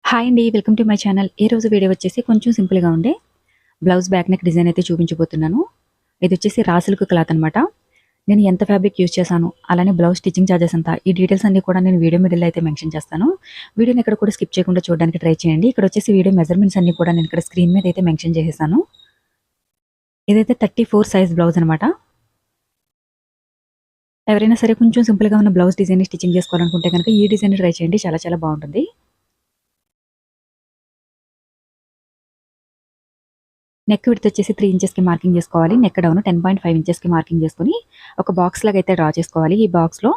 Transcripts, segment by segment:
Hi అండి. Welcome to my channel. ఈ రోజు వీడియో వచ్చేసి కొంచెం సింపుల్‌గా ఉండే బ్లౌజ్ బ్యాక్ నెక్ డిజైన్ అయితే చూపించబోతున్నాను. ఇది వచ్చేసి రా సిల్క్ క్లాత్ అనమాట. నేను ఎంత ఫ్యాబ్రిక్ యూజ్ చేశాను, అలానే బ్లౌజ్ స్టిచ్చింగ్ చార్జెస్ ఎంత, ఈ డీటెయిల్స్ అన్నీ కూడా నేను వీడియో మిడిల్‌లో అయితే మెన్షన్ చేస్తాను. వీడియోని ఎక్కడ కూడా స్కిప్ చేయకుండా చూడడానికి ట్రై చేయండి. ఇక్కడ వచ్చేసి వీడియో మెజర్‌మెంట్స్ అన్నీ కూడా నేను ఇక్కడ స్క్రీన్ మీద అయితే మెన్షన్ చేసేసాను. ఇదైతే 34 సైజ్ బ్లౌజ్ అనమాట. ఎవరైనా సరే కొంచెం సింపుల్‌గా ఉన్న బ్లౌజ్ డిజైన్‌ని స్టిచ్చింగ్ చేసుకోవాలనుకుంటే గనుక ఈ డిజైన్‌ని ట్రై చేయండి. చాలా చాలా బాగుంటుంది. నెక్ విడ్త్ వచ్చేసి 3 ఇంచెస్‌కి మార్కింగ్ చేసుకోవాలి. నెక్ డౌన్ 10.5 ఇంచెస్‌కి మార్కింగ్ చేసుకొని ఒక బాక్స్ లాగా అయితే డ్రా చేసుకోవాలి. ఈ బాక్స్‌లో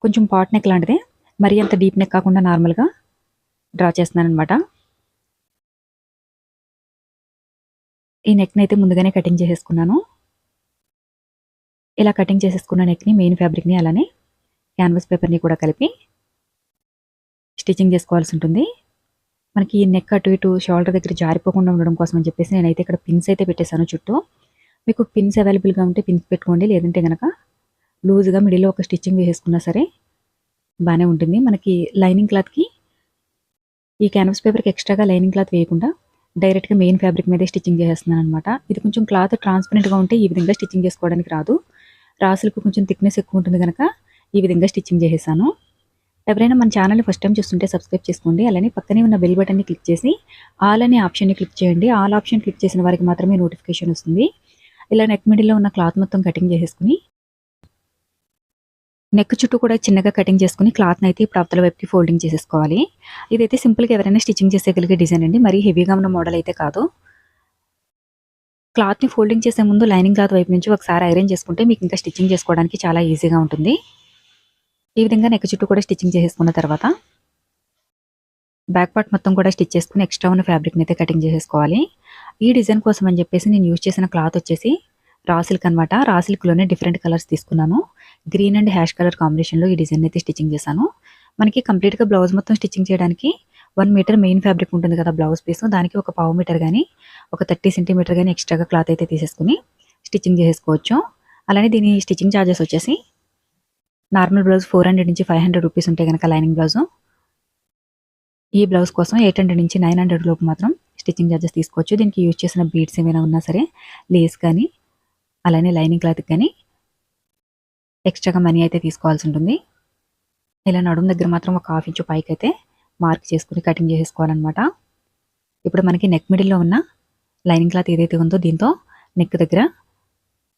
కొంచెం పాట్ నెక్ లాంటిదే, మరీ అంత డీప్ నెక్ కాకుండా నార్మల్‌గా డ్రా చేస్తున్నాననమాట. ఈ నెక్‌ని అయితే ముందుగానే కటింగ్ చేసేసుకున్నాను. ఇలా కటింగ్ చేసేసుకున్న నెక్‌ని, మెయిన్ ఫ్యాబ్రిక్‌ని అలానే క్యాన్వాస్ పేపర్‌ని కూడా కలిపి స్టిచ్చింగ్ చేసుకోవాల్సి ఉంటుంది. మనకి ఈ నెక్ అటు ఇటు షోల్డర్ దగ్గర జారిపోకుండా ఉండడం కోసం అని చెప్పేసి నేనైతే ఇక్కడ పిన్స్ అయితే పెట్టేశాను చుట్టూ. మీకు పిన్స్ అవైలబుల్‌గా ఉంటే పిన్స్ పెట్టుకోండి. లేదంటే గనక లూజ్‌గా మిడిల్‌లో ఒక స్టిచ్చింగ్ వేసేసుకున్నా సరే బానే ఉంటుంది. మనకి లైనింగ్ క్లాత్‌కి ఈ క్యాన్వాస్ పేపర్‌కి ఎక్స్ట్రాగా లైనింగ్ క్లాత్ వేయకుండా డైరెక్ట్‌గా మెయిన్ ఫ్యాబ్రిక్ మీదే స్టిచ్చింగ్ చేసేస్తున్నాననమాట. ఇది కొంచెం క్లాత్ ట్రాన్స్పరెంట్‌గా ఉంటే ఈ విధంగా స్టిచ్చింగ్ చేసుకోవడానికి రాదు. రా సిల్క్ కొంచెం థిక్‌నెస్ ఎక్కువ ఉంటుంది గనక ఈ విధంగా స్టిచ్చింగ్ చేసేసాను. ఎవరైనా మన ఛానల్‌ని ఫస్ట్ టైమ్ చూస్తుంటే సబ్స్క్రైబ్ చేసుకోండి. అలానే పక్కనే ఉన్న బెల్ బటన్‌ని క్లిక్ చేసి ఆల్ అనే ఆప్షన్‌ని క్లిక్ చేయండి. ఆల్ ఆప్షన్ క్లిక్ చేసిన వారికి మాత్రమే నోటిఫికేషన్ వస్తుంది. ఇలా నెక్ మిడిల్‌లో ఉన్న క్లాత్ మొత్తం కటింగ్ చేసేసుకొని నెక్ చుట్టూ కూడా చిన్నగా కటింగ్ చేసుకొని క్లాత్‌నైతే ఇప్పుడు అవతల వైపుకి ఫోల్డింగ్ చేసేసుకోవాలి. ఇదైతే సింపుల్‌గా ఎవరైనా స్టిచ్చింగ్ చేసేయగలిగే డిజైన్ అండి. మరీ హెవీగా ఉన్న మోడల్ అయితే కాదు. క్లాత్‌ని ఫోల్డింగ్ చేసే ముందు లైనింగ్ క్లాత్ వైపు నుంచి ఒకసారి ఐరన్ చేసుకుంటే మీకు ఇంకా స్టిచ్చింగ్ చేసుకోవడానికి చాలా ఈజీగా ఉంటుంది. ఈ విధంగా నెక్ చుట్టూ కూడా స్టిచ్చింగ్ చేసేసుకున్న తర్వాత బ్యాక్ పార్ట్ మొత్తం కూడా స్టిచ్ చేసుకొని ఎక్స్ట్రా ఉన్న ఫ్యాబ్రిక్‌ని అయితే కటింగ్ చేసేసుకోవాలి. ఈ డిజైన్ కోసం అని చెప్పేసి నేను యూజ్ చేసిన క్లాత్ వచ్చేసి రా సిల్క్ అనమాట. రా సిల్క్‌లోనే డిఫరెంట్ కలర్స్ తీసుకున్నాను. గ్రీన్ అండ్ హ్యాష్ కలర్ కాంబినేషన్‌లో ఈ డిజైన్ అయితే స్టిచ్చింగ్ చేశాను. మనకి కంప్లీట్‌గా బ్లౌజ్ మొత్తం స్టిచ్చింగ్ చేయడానికి 1 మీటర్ మెయిన్ ఫ్యాబ్రిక్ ఉంటుంది కదా బ్లౌజ్ పీస్. దానికి ఒక పావు మీటర్ గాని, ఒక 30 సెంటీమీటర్ గాని ఎక్స్ట్రాగా క్లాత్ అయితే తీసేసుకొని స్టిచ్చింగ్ చేసేసుకోవచ్చు. అలానే దీని స్టిచ్చింగ్ చార్జెస్ వచ్చేసి నార్మల్ బ్లౌజ్ 400 నుంచి 500 రూపీస్ ఉంటే గనక లైనింగ్ బ్లౌజు, ఈ బ్లౌజ్ కోసం 800 నుంచి 900 లోపు మాత్రం స్టిచ్చింగ్ చార్జెస్ తీసుకోవచ్చు. దీనికి యూజ్ చేసిన బీడ్స్ ఏమైనా ఉన్నా సరే లేస్ కానీ, అలానే లైనింగ్ క్లాత్‌కి కానీ ఎక్స్ట్రాగా మనీ అయితే తీసుకోవాల్సి ఉంటుంది. ఇలా నడుము దగ్గర మాత్రం ఒక హాఫ్ ఇంచు పైకైతే మార్క్ చేసుకొని కటింగ్ చేసేసుకోవాలన్నమాట. ఇప్పుడు మనకి నెక్ మిడిల్‌లో ఉన్న లైనింగ్ క్లాత్ ఏదైతే ఉందో దీంతో నెక్ దగ్గర,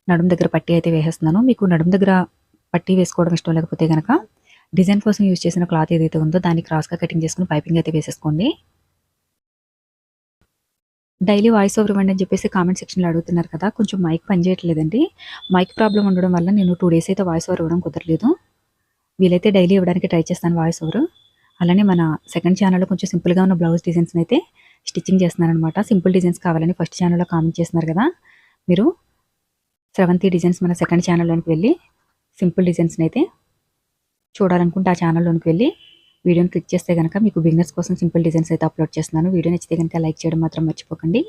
నడుము దగ్గర పట్టీ అయితే వేసేస్తున్నాను. మీకు నడుము దగ్గర పట్టీ వేసుకోవడం ఇష్టం లేకపోతే గనక డిజైన్ కోసం యూజ్ చేసిన క్లాత్ ఏదైతే ఉందో దాన్ని క్రాస్‌గా కటింగ్ చేసుకొని పైపింగ్ అయితే వేసేసుకోండి. డైలీ వాయిస్ ఓవర్ ఇవ్వండి అని చెప్పేసి కామెంట్ సెక్షన్‌లో అడుగుతున్నారు కదా! కొంచెం మైక్ పనిచేయట్లేదండి. మైక్ ప్రాబ్లమ్ ఉండడం వల్ల నేను 2 డేస్ అయితే వాయిస్ ఓవర్ ఇవ్వడం కుదరలేదు. వీలైతే డైలీ ఇవ్వడానికి ట్రై చేస్తాను వాయిస్ ఓవర్. అలానే మన సెకండ్ ఛానెల్‌లో కొంచెం సింపుల్‌గా ఉన్న బ్లౌజ్ డిజైన్స్‌ని అయితే స్టిచ్చింగ్ చేస్తున్నాననమాట. సింపుల్ డిజైన్స్ కావాలని ఫస్ట్ ఛానెల్‌లో కామెంట్ చేస్తున్నారు కదా! మీరు స్రవంతి డిజైన్స్ మన సెకండ్ ఛానెల్‌లోనికి వెళ్ళి సింపుల్ డిజైన్స్‌ని అయితే చూడాలనుకుంటే ఆ ఛానెల్‌లోనికి వెళ్ళి వీడియోని క్లిక్ చేస్తే గనక మీకు బిగినర్స్ కోసం సింపుల్ డిజైన్స్ అయితే అప్లోడ్ చేస్తున్నాను. వీడియో నచ్చితే గనక లైక్ చేయడం మాత్రం మర్చిపోకండి.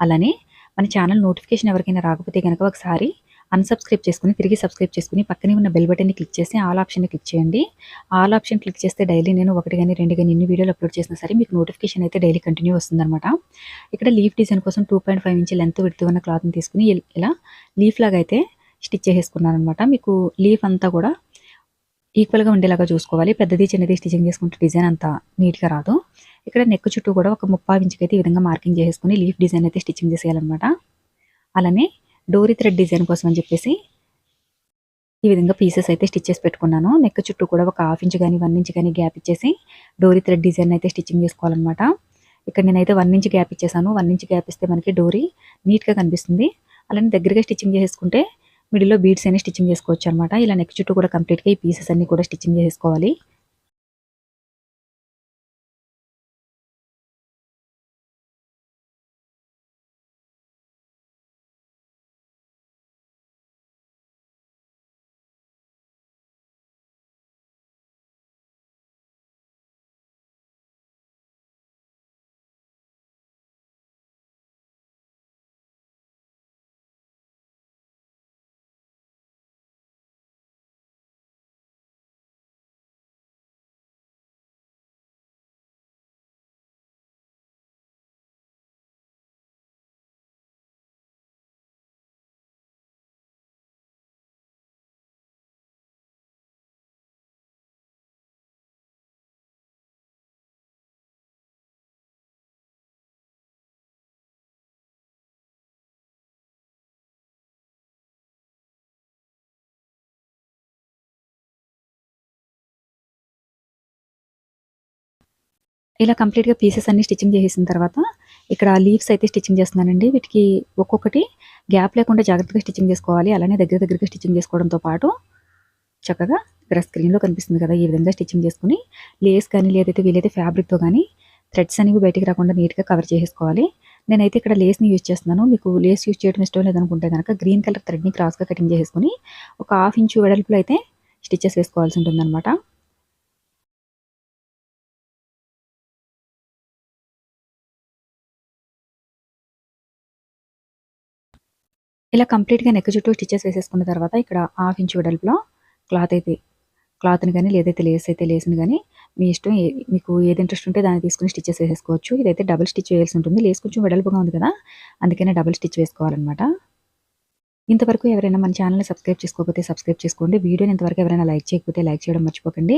అలానే మన ఛానల్ నోటిఫికేషన్ ఎవరికైనా రాకపోతే గనక ఒకసారి అన్‌సబ్స్క్రైబ్ చేసుకొని, తిరిగి సబ్స్క్రైబ్ చేసుకొని, పక్కనే ఉన్న బెల్ బటన్‌ని క్లిక్ చేసి ఆల్ ఆప్షన్‌ని క్లిక్ చేయండి. ఆల్ ఆప్షన్ క్లిక్ చేస్తే డైలీ నేను 1 గాని, 2 గాని ఎన్ని వీడియోలు అప్లోడ్ చేసినా సరే మీకు నోటిఫికేషన్ అయితే డైలీ కంటిన్యూ వస్తుందనమాట. ఇక్కడ లీఫ్ డిజైన్ కోసం 2.5 ఇంచ్ లెంత్ విడ్త్ ఉన్న క్లాత్‌ని తీసుకొని ఇలా లీఫ్ లాగా అయితే స్టిచ్ చేసేసుకున్నాననమాట. మీకు లీఫ్ అంతా కూడా ఈక్వల్‌గా ఉండేలాగా చూసుకోవాలి. పెద్దది, చిన్నది స్టిచ్చింగ్ చేసుకుంటే డిజైన్ అంత నీట్‌గా రాదు. ఇక్కడ నెక్ చుట్టూ కూడా ఒక 3/4 ఇంచుకైతే ఈ విధంగా మార్కింగ్ చేసేసుకొని లీఫ్ డిజైన్ అయితే స్టిచ్చింగ్ చేసేయాలనమాట. అలానే డోరీ థ్రెడ్ డిజైన్ కోసం అని చెప్పేసి ఈ విధంగా పీసెస్ అయితే స్టిచ్ చేసి పెట్టుకున్నాను. నెక్ చుట్టూ కూడా ఒక హాఫ్ ఇంచ్ గాని, 1 ఇంచ్ గాని గ్యాప్ ఇచ్చేసి డోరీ థ్రెడ్ డిజైన్ అయితే స్టిచ్చింగ్ చేసుకోవాలనమాట. ఇక్కడ నేనైతే 1 ఇంచ్ గ్యాప్ ఇచ్చేసాను. 1 ఇంచ్ గ్యాప్ ఇస్తే మనకి డోరీ నీట్‌గా కనిపిస్తుంది. అలానే దగ్గరగా స్టిచ్చింగ్ చేసేసుకుంటే మిడిల్‌లో బీడ్స్ అయినా స్టిచ్చింగ్ చేసుకోవచ్చనమాట. ఇలా నెక్ చుట్టూ కూడా కంప్లీట్‌గా ఈ పీసెస్ అన్నీ కూడా స్టిచ్చింగ్ చేసేసుకోవాలి. ఇలా కంప్లీట్‌గా పీసెస్ అన్నీ స్టిచ్చింగ్ చేసేసిన తర్వాత ఇక్కడ లీవ్స్ అయితే స్టిచ్చింగ్ చేస్తున్నానండి. వీటికి ఒక్కొక్కటి గ్యాప్ లేకుండా జాగ్రత్తగా స్టిచ్చింగ్ చేసుకోవాలి. అలానే దగ్గరగా స్టిచ్చింగ్ చేసుకోవడంతో పాటు చక్కగా ఇక్కడ స్క్రీన్‌లో కనిపిస్తుంది కదా! ఈ విధంగా స్టిచ్చింగ్ చేసుకొని లేస్ కానీ లేదైతే వీలైతే ఫ్యాబ్రిక్‌తో గానీ థ్రెడ్స్ అనేవి బయటికి రాకుండా నీట్‌గా కవర్ చేసేసుకోవాలి. నేనైతే ఇక్కడ లేస్‌ని యూజ్ చేస్తున్నాను. మీకు లేస్ యూజ్ చేయడం ఇష్టం లేదనుకుంటే గనక గ్రీన్ కలర్ థ్రెడ్‌ని క్రాస్‌గా కటింగ్ చేసేసుకొని ఒక 1/2 ఇంచు వెడల్పులో అయితే స్టిచెస్ వేసుకోవాల్సి ఉంటుందన్నమాట. ఇలా కంప్లీట్‌గా నెక్ చుట్టూ స్టిచెస్ వేసేసుకున్న తర్వాత ఇక్కడ 1/2 ఇంచ్ వెడల్పులో క్లాత్‌ని గానీ, లేదైతే లేస్ అయితే లేస్‌ని గానీ మీ ఇష్టం మీకు ఏది ఇంట్రెస్ట్ ఉంటే దాన్ని తీసుకొని స్టిచెస్ వేసేసుకోవచ్చు. ఇదైతే డబుల్ స్టిచ్ వేయాల్సి ఉంటుంది. లేస్ కొంచెం వెడల్పుగా ఉంది కదా! అందుకనే డబుల్ స్టిచ్ వేసుకోవాలనమాట. ఇంతవరకు ఎవరైనా మన ఛానెల్‌ని సబ్స్క్రైబ్ చేసుకోకపోతే సబ్స్క్రైబ్ చేసుకోండి. వీడియోని ఇంతవరకు ఎవరైనా లైక్ చేయకపోతే లైక్ చేయడం మర్చిపోకండి.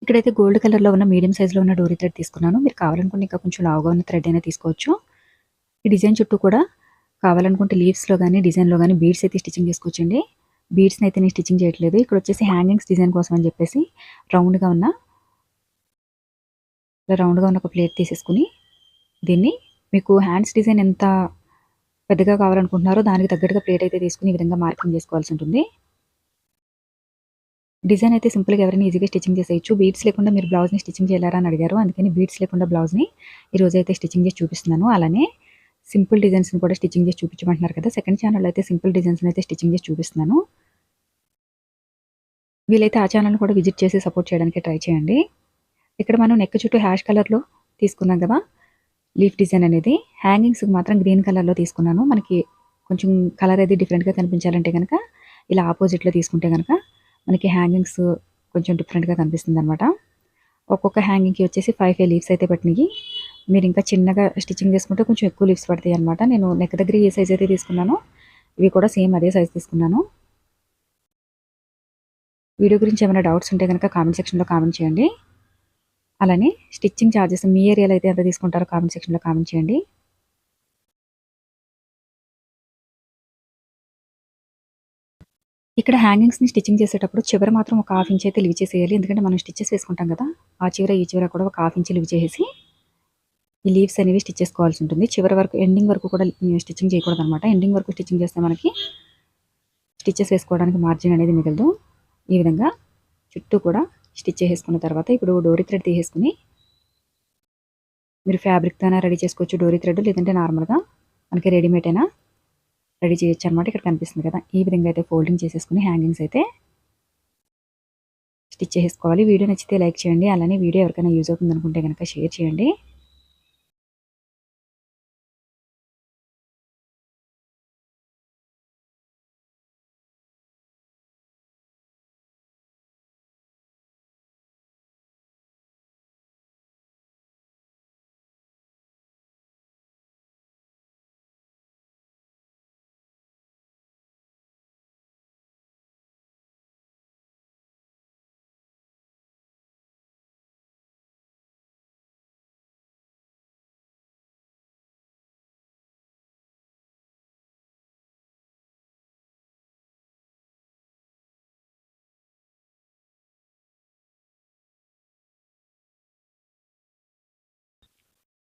ఇక్కడైతే గోల్డ్ కలర్‌లో ఉన్న మీడియం సైజ్‌లో ఉన్న డోరీ థ్రెడ్ తీసుకున్నాను. మీరు కావాలనుకుంటే ఇంకా కొంచెం లావుగా ఉన్న థ్రెడ్ అయినా తీసుకోవచ్చు. ఈ డిజైన్ చుట్టూ కూడా కావాలనుకుంటే లీవ్స్‌లో గానీ, డిజైన్‌లో గానీ బీడ్స్ అయితే స్టిచ్చింగ్ చేసుకోవచ్చండి. బీడ్స్‌ని అయితే నేను స్టిచ్చింగ్ చేయట్లేదు. ఇక్కడొచ్చేసి హ్యాంగింగ్స్ డిజైన్ కోసం అని చెప్పేసి రౌండ్‌గా ఉన్న ఒక ప్లేట్ తీసేసుకొని దీన్ని మీకు హ్యాండ్స్ డిజైన్ ఎంత పెద్దగా కావాలనుకుంటున్నారో దానికి తగ్గట్టుగా ప్లేట్ అయితే తీసుకొని ఈ విధంగా మార్కింగ్ చేసుకోవాల్సి ఉంటుంది. డిజైన్ అయితే సింపుల్‌గా ఎవరైనా ఈజీగా స్టిచ్చింగ్ చేసేయొచ్చు. బీడ్స్ లేకుండా మీరు బ్లౌజ్‌ని స్టిచ్చింగ్ చేయలేరా అని అడిగారు. అందుకని బీడ్స్ లేకుండా బ్లౌజ్‌ని ఈరోజైతే స్టిచ్చింగ్ చేసి చూపిస్తున్నాను. అలానే సింపుల్ డిజైన్స్‌ని కూడా స్టిచ్చింగ్ చేసి చూపించమంటున్నారు కదా! సెకండ్ ఛానెల్‌లో అయితే సింపుల్ డిజైన్స్‌ని అయితే స్టిచ్చింగ్ చేసి చూపిస్తున్నాను. వీలైతే ఆ ఛానెల్‌ని కూడా విజిట్ చేసి సపోర్ట్ చేయడానికి ట్రై చేయండి. ఇక్కడ మనం నెక్ చుట్టూ హ్యాష్ కలర్‌లో తీసుకున్నాం కదా! లీఫ్ డిజైన్ అనేది. హ్యాంగింగ్స్‌కి మాత్రం గ్రీన్ కలర్‌లో తీసుకున్నాను. మనకి కొంచెం కలర్ అది డిఫరెంట్‌గా కనిపించాలంటే గనక ఇలా ఆపోజిట్‌లో తీసుకుంటే గనక మనకి హ్యాంగింగ్స్ కొంచెం డిఫరెంట్‌గా కనిపిస్తుందనమాట. ఒక్కొక్క హ్యాంగింగ్‌కి వచ్చేసి 5 లీవ్స్ అయితే పట్టినియి. మీరు ఇంకా చిన్నగా స్టిచ్చింగ్ చేసుకుంటే కొంచెం ఎక్కువ లీవ్స్ పడతాయన్నమాట. నేను నెక్ దగ్గర ఏ సైజ్ అయితే తీసుకున్నానో ఇవి కూడా సేమ్ అదే సైజ్ తీసుకున్నాను. వీడియో గురించి ఏమైనా డౌట్స్ ఉంటే గనక కామెంట్ సెక్షన్‌లో కామెంట్ చేయండి. అలానే స్టిచ్చింగ్ చార్జెస్ మీ ఏరియాలో అయితే ఎంత తీసుకుంటారో కామెంట్ సెక్షన్‌లో కామెంట్ చేయండి. ఇక్కడ హ్యాంగింగ్స్‌ని స్టిచ్చింగ్ చేసేటప్పుడు చివర మాత్రం ఒక 1/2 ఇంచ్ అయితే లీవ్ చేసేయాలి. ఎందుకంటే మనం స్టిచెస్ వేసుకుంటాం కదా! ఆ చివర, ఈ చివర కూడా ఒక 1/2 ఇంచ్ లీవ్ చేసేసి ఈ లీవ్స్ అనేవి స్టిచ్ చేసుకోవాల్సి ఉంటుంది. చివరి వరకు ఎండింగ్ వరకు కూడా స్టిచ్చింగ్ చేయకూడదనమాట. ఎండింగ్ వరకు స్టిచ్చింగ్ చేస్తే మనకి స్టిచెస్ వేసుకోవడానికి మార్జిన్ అనేది మిగలదు. ఈ విధంగా చుట్టూ కూడా స్టిచ్ చేసేసుకున్న తర్వాత ఇప్పుడు డోరీ థ్రెడ్ తీసేసుకొని మీరు ఫ్యాబ్రిక్‌తో అయినా రెడీ చేసుకోవచ్చు డోరీ థ్రెడ్, లేదంటే నార్మల్‌గా మనకి రెడీమేడ్ అయినా రెడీ చేయొచ్చు అనమాట. ఇక్కడ కనిపిస్తుంది కదా! ఈ విధంగా అయితే ఫోల్డింగ్ చేసేసుకొని హ్యాంగింగ్స్ అయితే స్టిచ్ చేసేసుకోవాలి. వీడియో నచ్చితే లైక్ చేయండి. అలానే వీడియో ఎవరికైనా యూజ్ అవుతుంది అనుకుంటే గనక షేర్ చేయండి.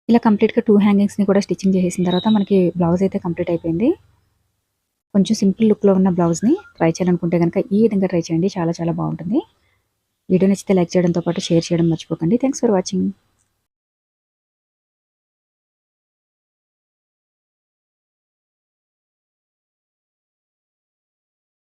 ఇలా కంప్లీట్‌గా 2 హ్యాంగింగ్స్‌ని కూడా స్టిచ్చింగ్ చేసేసిన తర్వాత మనకి బ్లౌజ్ అయితే కంప్లీట్ అయిపోయింది. కొంచెం సింపుల్ లుక్‌లో ఉన్న బ్లౌజ్‌ని ట్రై చేయాలనుకుంటే గనక ఈ విధంగా ట్రై చేయండి. చాలా చాలా బావుంటుంది. వీడియో నచ్చితే లైక్ చేయడంతో పాటు షేర్ చేయడం మర్చిపోకండి. Thanks for watching.